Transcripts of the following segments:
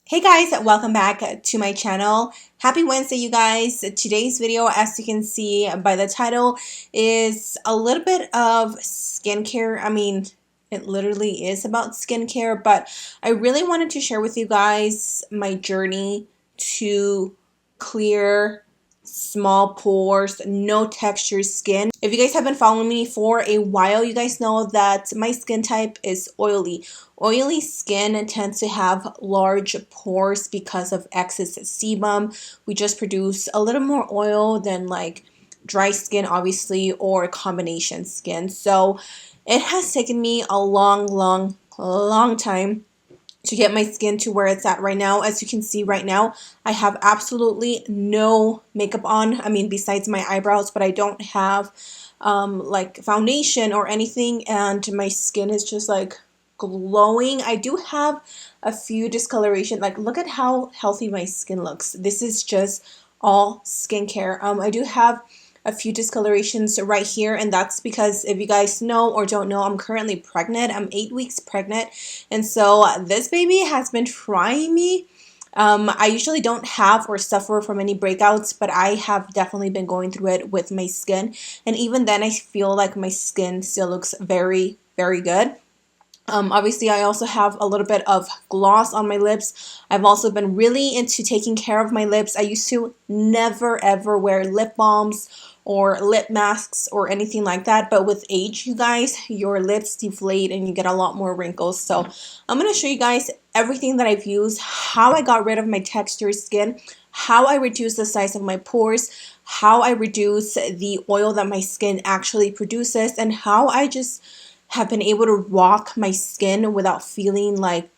Hey guys, welcome back to my channel. Happy Wednesday, you guys. Today's video, as you can see by the title, is a little bit of skincare. I mean, it literally is about skincare, but I really wanted to share with you guys my journey to clear small pores, no texture skin. If you guys have been following me for a while, you guys know that my skin type is oily. Oily skin tends to have large pores because of excess sebum. We just produce a little more oil than like dry skin, obviously, or combination skin. So it has taken me a long time to get my skin to where it's at right now. As you can see right now, I have absolutely no makeup on. I mean, besides my eyebrows, but I don't have like foundation or anything, and my skin is just like glowing. I do have a few discoloration. Like, look at how healthy my skin looks. This is just all skincare. I do have a few discolorations right here, and that's because, if you guys know or don't know, I'm currently pregnant. I'm 8 weeks pregnant, and so this baby has been trying me. I usually don't have or suffer from any breakouts, but I have definitely been going through it with my skin, and even then I feel like my skin still looks very good. Obviously, I also have a little bit of gloss on my lips. I've also been really into taking care of my lips. I used to never ever wear lip balms or lip masks or anything like that, but with age, you guys, your lips deflate and you get a lot more wrinkles. So I'm going to show you guys everything that I've used, how I got rid of my textured skin, how I reduce the size of my pores, how I reduce the oil that my skin actually produces, and how I just have been able to rock my skin without feeling like,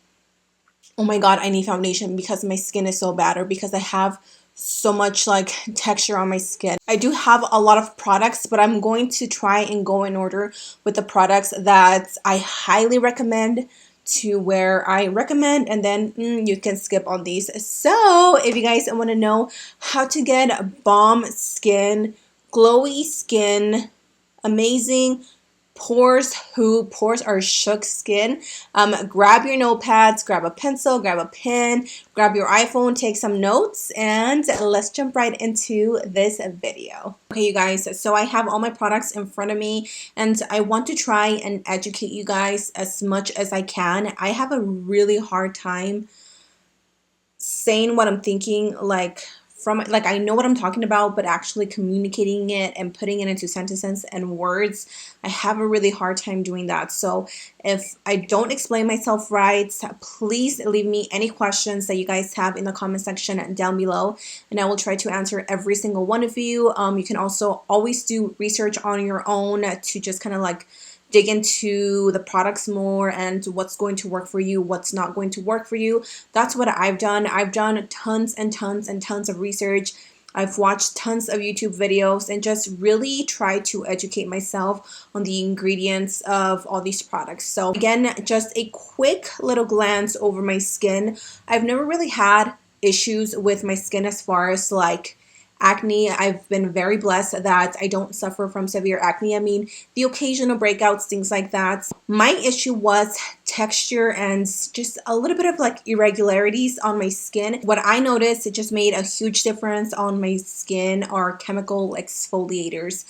oh my god, I need foundation because my skin is so bad, or because I have so much like texture on my skin. I do have a lot of products, but I'm going to try and go in order with the products that I highly recommend to where I recommend, and then you can skip on these. So if you guys want to know how to get bomb skin, glowy skin, amazing pores are shook skin, grab your notepads, grab a pencil, grab a pen, grab your iPhone, take some notes, and let's jump right into this video. Okay, you guys, so I have all my products in front of me, and I want to try and educate you guys as much as I can. I have a really hard time saying what I'm thinking, like I know what I'm talking about, but actually communicating it and putting it into sentences and words, I have a really hard time doing that. So if I don't explain myself right, please leave me any questions that you guys have in the comment section down below, and I will try to answer every single one of you. You can also always do research on your own to just kind of like dig into the products more and what's going to work for you, what's not going to work for you. That's what I've done. I've done tons and tons of research. I've watched tons of YouTube videos and just really tried to educate myself on the ingredients of all these products. So again, just a quick little glance over my skin. I've never really had issues with my skin as far as like acne. I've been very blessed that I don't suffer from severe acne. I mean, the occasional breakouts, things like that. My issue was texture and just a little bit of like irregularities on my skin. What I noticed, it just made a huge difference on my skin, are chemical exfoliators.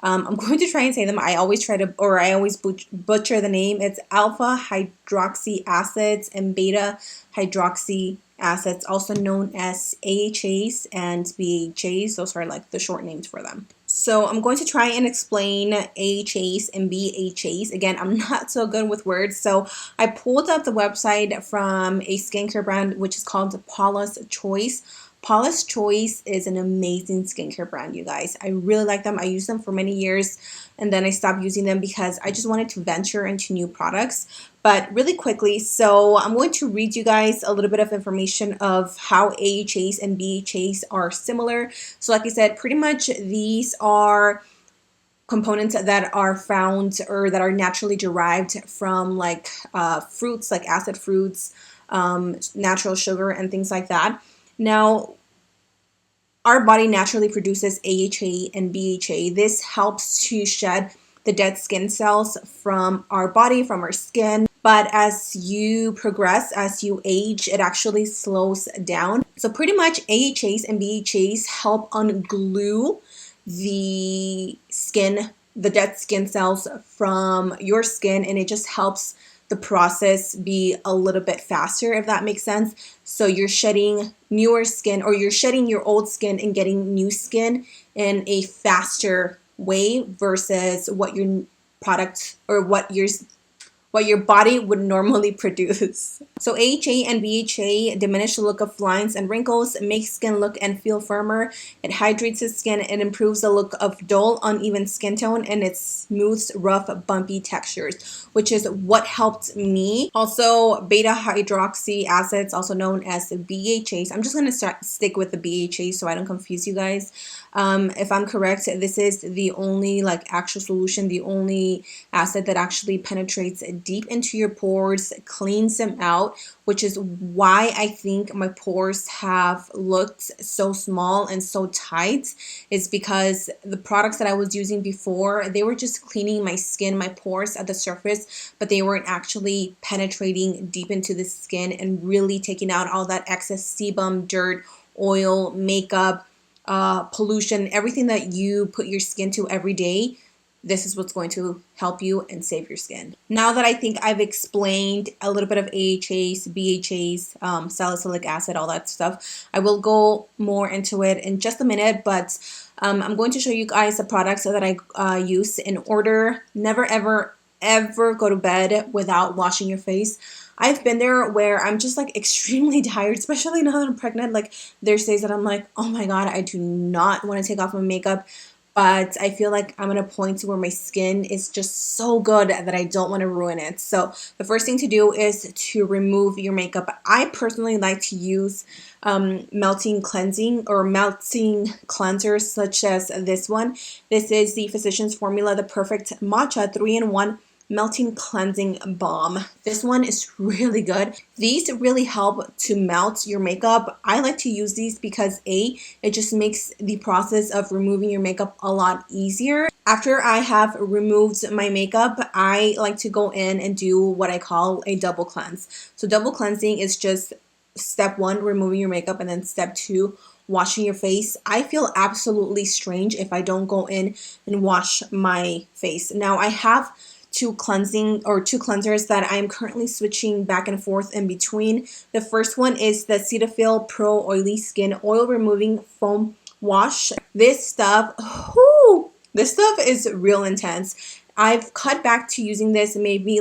I'm going to try and say them. I always butcher the name. It's alpha hydroxy acids and beta hydroxy acids, also known as AHAs and BHAs. Those are like the short names for them. So I'm going to try and explain AHAs and BHAs. Again, I'm not so good with words, so I pulled up the website from a skincare brand which is called Paula's Choice. Paula's Choice is an amazing skincare brand, you guys. I really like them. I used them for many years, and then I stopped using them because I just wanted to venture into new products. But really quickly, so I'm going to read you guys a little bit of information of how AHAs and BHAs are similar. So like I said, pretty much these are components that are found or that are naturally derived from like fruits, like acid fruits, natural sugar, and things like that. Now, our body naturally produces AHA and BHA. This helps to shed the dead skin cells from our body, from our skin. but as you progress, as you age, it actually slows down. So pretty much AHAs and BHAs help unglue the skin, the dead skin cells from your skin, and it just helps the process be a little bit faster, if that makes sense. So you're shedding newer skin, or you're shedding your old skin and getting new skin in a faster way versus what your product or what your body would normally produce. So AHA and BHA diminish the look of lines and wrinkles, makes skin look and feel firmer. It hydrates the skin and improves the look of dull, uneven skin tone, and it smooths rough, bumpy textures, which is what helped me. Also, beta hydroxy acids, also known as the BHAs. I'm just going to stick with the BHAs so I don't confuse you guys. If I'm correct, this is the only actual solution, the only acid that actually penetrates deep into your pores, cleans them out, which is why I think my pores have looked so small and so tight, is because the products that I was using before, they were just cleaning my skin, my pores at the surface, but they weren't actually penetrating deep into the skin and really taking out all that excess sebum, dirt, oil, makeup, pollution, everything that you put your skin to every day. This is what's going to help you and save your skin. Now that I think I've explained a little bit of AHAs, BHAs, salicylic acid, all that stuff, I will go more into it in just a minute, but I'm going to show you guys the products that I use in order. Never, ever, ever go to bed without washing your face. I've been there where I'm just extremely tired, especially now that I'm pregnant. There's days that I'm like, oh my God, I do not want to take off my makeup. But I feel like I'm at a point where my skin is just so good that I don't want to ruin it. So the first thing to do is to remove your makeup. I personally like to use melting cleansing or melting cleansers such as this one. This is the Physicians Formula, the Perfect Matcha 3-in-1 Melting Cleansing Balm. This one is really good. These really help to melt your makeup. I like to use these because it just makes the process of removing your makeup a lot easier. After I have removed my makeup, I like to go in and do what I call a double cleanse. So double cleansing is just step 1, removing your makeup, and then step 2, washing your face. I feel absolutely strange if I don't go in and wash my face. Now I have two cleansers that I'm currently switching back and forth in between. The first one is the Cetaphil Pro Oily Skin Oil Removing Foam Wash. This stuff is real intense. I've cut back to using this maybe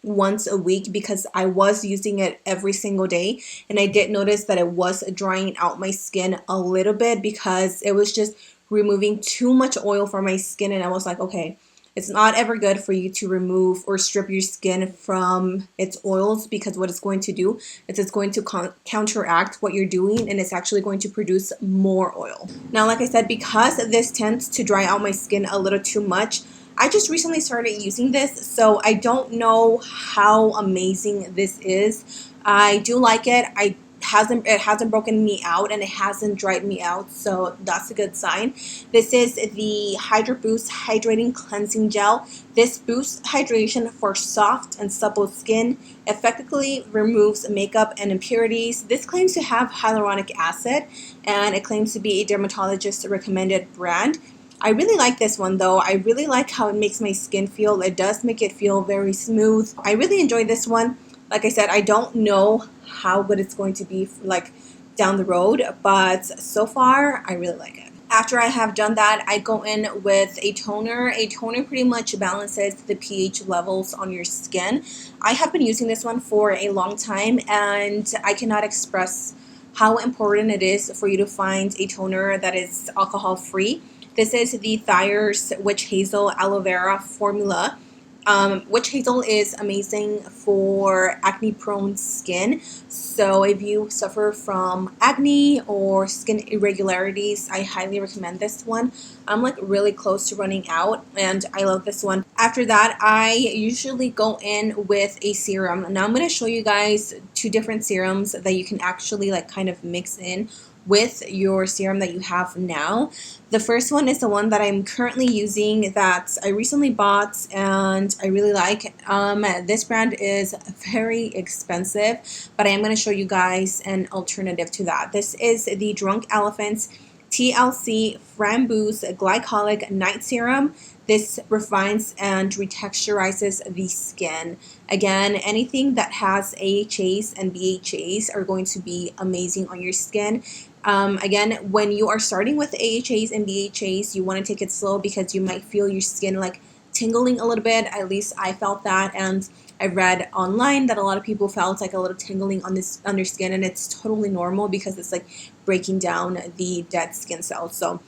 once a week because I was using it every single day, and I did notice that it was drying out my skin a little bit because it was just removing too much oil from my skin, and I was like, okay, it's not ever good for you to remove or strip your skin from its oils, because what it's going to do is it's going to counteract what you're doing, and it's actually going to produce more oil. Now, like I said, because this tends to dry out my skin a little too much, I just recently started using this, so I don't know how amazing this is. I do like it. It hasn't broken me out, and it hasn't dried me out, so that's a good sign. This is the Hydra Boost Hydrating Cleansing Gel. This boosts hydration for soft and supple skin, effectively removes makeup and impurities. This claims to have hyaluronic acid, and it claims to be a dermatologist recommended brand. I really like this one though. I really like how it makes my skin feel. It does make it feel very smooth. I really enjoy this one. Like I said, I don't know how good it's going to be down the road, but so far I really like it. After I have done that, I go in with a toner. A toner pretty much balances the pH levels on your skin. I have been using this one for a long time, and I cannot express how important it is for you to find a toner that is alcohol free. This is the Thayer's Witch Hazel Aloe Vera Formula. Witch hazel is amazing for acne-prone skin. So if you suffer from acne or skin irregularities, I highly recommend this one. I'm really close to running out, and I love this one. After that, I usually go in with a serum. Now I'm going to show you guys two different serums that you can actually kind of mix in with your serum that you have now. The first one is the one that I'm currently using that I recently bought and I really like. This brand is very expensive, but I am going to show you guys an alternative to that. This is the Drunk Elephant's T.L.C. Framboos Glycolic Night Serum. This refines and retexturizes the skin. Again, anything that has AHAs and BHAs are going to be amazing on your skin. Again, when you are starting with AHAs and BHAs, you want to take it slow because you might feel your skin like tingling a little bit. At least I felt that, and I read online that a lot of people felt like a little tingling on their skin, and it's totally normal because it's like breaking down the dead skin cells. So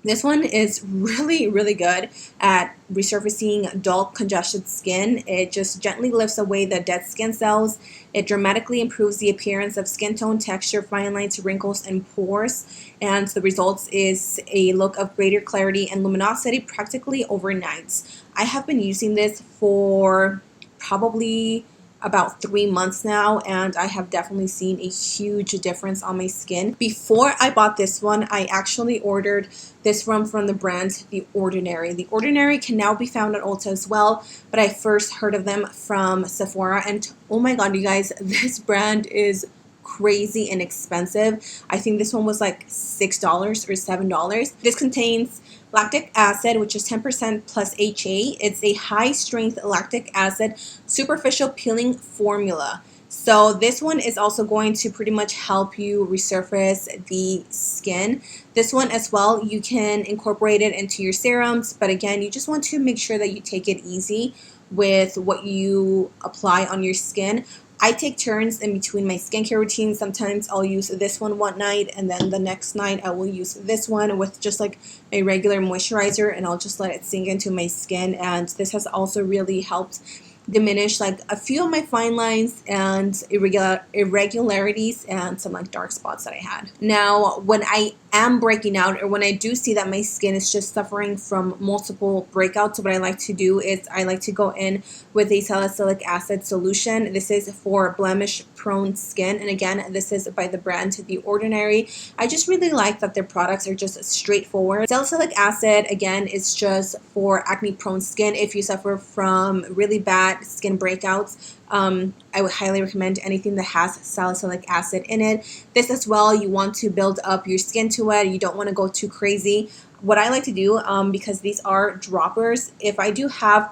this one is really, really good at resurfacing dull, congested skin. It just gently lifts away the dead skin cells. It dramatically improves the appearance of skin tone, texture, fine lines, wrinkles, and pores. And the result is a look of greater clarity and luminosity practically overnight. I have been using this for probably about 3 months now, and I have definitely seen a huge difference on my skin. Before I bought this one, I actually ordered this from the brand The Ordinary. The Ordinary can now be found at Ulta as well, but I first heard of them from Sephora, and oh my god, you guys, this brand is crazy inexpensive. I think this one was like $6 or $7. This contains lactic acid, which is 10% plus HA. It's a high strength lactic acid superficial peeling formula. So this one is also going to pretty much help you resurface the skin. This one as well, you can incorporate it into your serums, but again, you just want to make sure that you take it easy with what you apply on your skin. I take turns in between my skincare routines. Sometimes I'll use this one night, and then the next night I will use this one with just like my regular moisturizer, and I'll just let it sink into my skin. And this has also really helped diminish like a few of my fine lines and irregularities and some like dark spots that I had. Now, when I am breaking out, or when I do see that my skin is just suffering from multiple breakouts, what I like to do is I like to go in with a salicylic acid solution. This is for blemish prone skin, and again, this is by the brand The Ordinary. I just really like that their products are just straightforward. Salicylic acid, again, is just for acne prone skin. If you suffer from really bad skin breakouts, I would highly recommend anything that has salicylic acid in it. This as well, you want to build up your skin to it. You don't want to go too crazy. What I like to do, because these are droppers, if I do have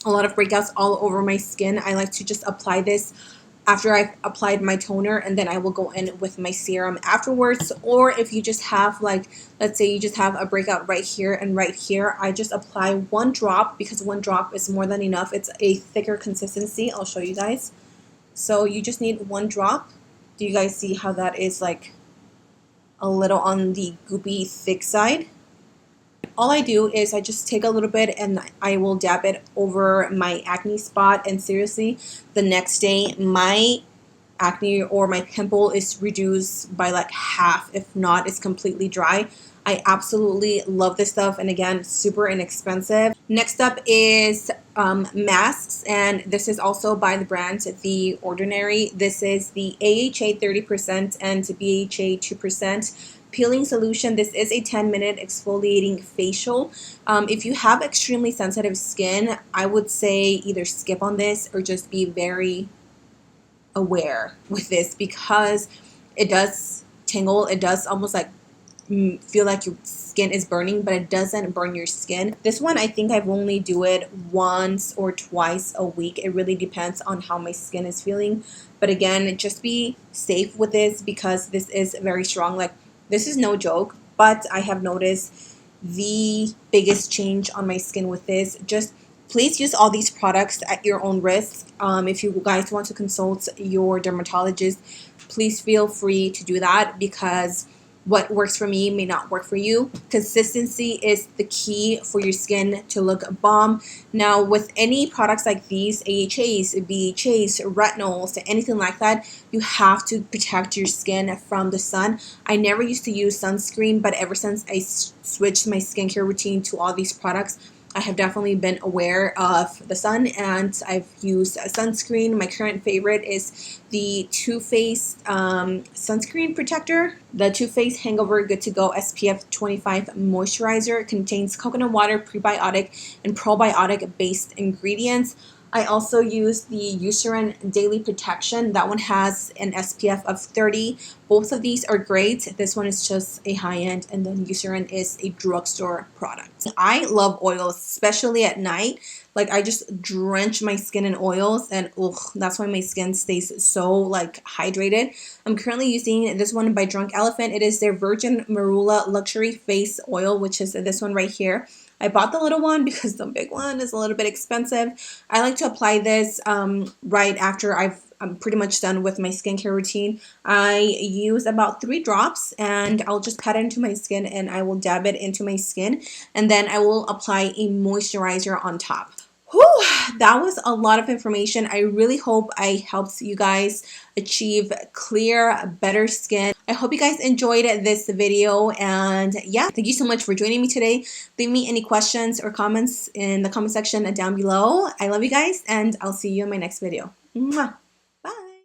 a lot of breakouts all over my skin, I like to just apply this after I've applied my toner, and then I will go in with my serum afterwards. Or if you just have, like, let's say you just have a breakout right here and right here, I just apply 1 drop, because 1 drop is more than enough. It's a thicker consistency. I'll show you guys. So you just need 1 drop. Do you guys see how that is like a little on the goopy thick side? All I do is I just take a little bit and I will dab it over my acne spot, and seriously, the next day my acne or my pimple is reduced by like half, if not it's completely dry. I absolutely love this stuff, and again, super inexpensive. Next up is masks, and this is also by the brand The Ordinary. This is the AHA 30% and BHA 2% peeling solution. This is a 10-minute exfoliating facial. If you have extremely sensitive skin, I would say either skip on this or just be very aware with this, because it does tingle. It does almost like feel like your skin is burning, but it doesn't burn your skin. This one, I think I've only do it once or twice a week. It really depends on how my skin is feeling. But again, just be safe with this, because this is very strong. Like, this is no joke, but I have noticed the biggest change on my skin with this. Just please use all these products at your own risk. If you guys want to consult your dermatologist, please feel free to do that, because what works for me may not work for you. Consistency is the key for your skin to look bomb. Now, with any products like these, AHAs, BHAs, retinols, anything like that, you have to protect your skin from the sun. I never used to use sunscreen, but ever since I switched my skincare routine to all these products, I have definitely been aware of the sun, and I've used sunscreen. My current favorite is the Too Faced sunscreen protector. The Too Faced Hangover Good to Go SPF 25 moisturizer. It contains coconut water, prebiotic, and probiotic based ingredients. I also use the Eucerin Daily Protection. That one has an SPF of 30. Both of these are great. This one is just a high-end, and then Eucerin is a drugstore product. I love oils, especially at night. Like, I just drench my skin in oils, and ugh, that's why my skin stays so like hydrated. I'm currently using this one by Drunk Elephant. It is their Virgin Marula Luxury Face Oil, which is this one right here. I bought the little one because the big one is a little bit expensive. I like to apply this right after I'm pretty much done with my skincare routine. I use about 3 drops, and I'll just pat it into my skin, and I will dab it into my skin, and then I will apply a moisturizer on top. Whew, that was a lot of information. I really hope I helped you guys achieve clear, better skin. I hope you guys enjoyed this video, and yeah, thank you so much for joining me today. Leave me any questions or comments in the comment section down below. I love you guys, and I'll see you in my next video. Mwah.